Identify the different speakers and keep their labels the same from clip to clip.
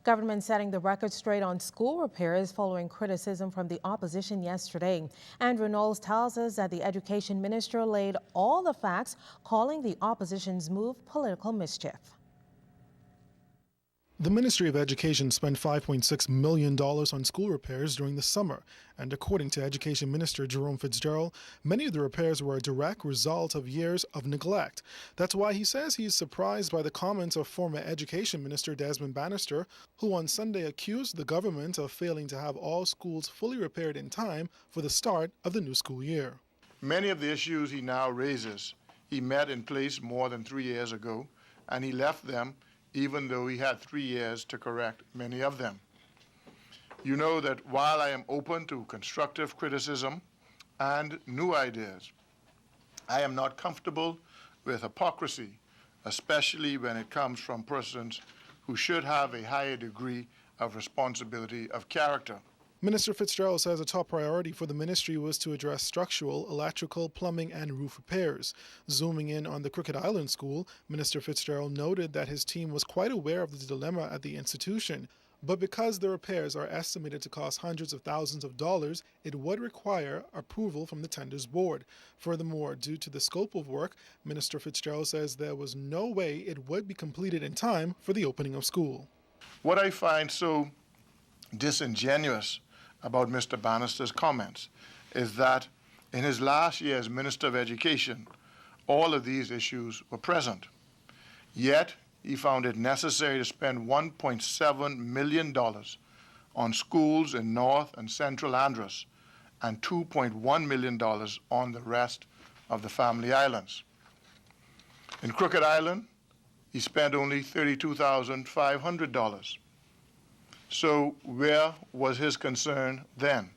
Speaker 1: Government setting the record straight on school repairs following criticism from the opposition yesterday. Andrew Knowles tells us that the Education Minister laid all the facts, calling the opposition's move political mischief.
Speaker 2: The Ministry of Education spent $5.6 million on school repairs during the summer, and according to Education Minister Jerome Fitzgerald, many of the repairs were a direct result of years of neglect. That's why he says he is surprised by the comments of former Education Minister Desmond Bannister, who on Sunday accused the government of failing to have all schools fully repaired in time for the start of the new school year.
Speaker 3: Many of the issues he now raises, he met in place more than 3 years ago, and he left them even though he had 3 years to correct many of them. You know that while I am open to constructive criticism and new ideas, I am not comfortable with hypocrisy, especially when it comes from persons who should have a higher degree of responsibility of character.
Speaker 2: Minister Fitzgerald says a top priority for the ministry was to address structural, electrical, plumbing, and roof repairs. Zooming in on the Crooked Island School, Minister Fitzgerald noted that his team was quite aware of the dilemma at the institution. But because the repairs are estimated to cost hundreds of thousands of dollars, it would require approval from the tenders board. Furthermore, due to the scope of work, Minister Fitzgerald says there was no way it would be completed in time for the opening of school.
Speaker 3: What I find so disingenuous about Mr. Bannister's comments is that in his last year as Minister of Education, all of these issues were present. Yet, he found it necessary to spend $1.7 million on schools in North and Central Andros and $2.1 million on the rest of the Family Islands. In Crooked Island, he spent only $32,500. So where was his concern then?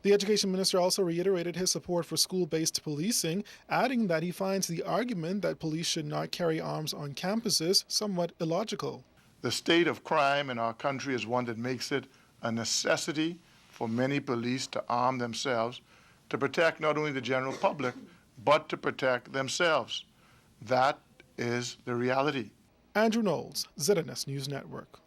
Speaker 2: The Education Minister also reiterated his support for school-based policing, adding that he finds the argument that police should not carry arms on campuses somewhat illogical.
Speaker 3: The state of crime in our country is one that makes it a necessity for many police to arm themselves to protect not only the general public, but to protect themselves. That is the reality.
Speaker 2: Andrew Knowles, ZNS News Network.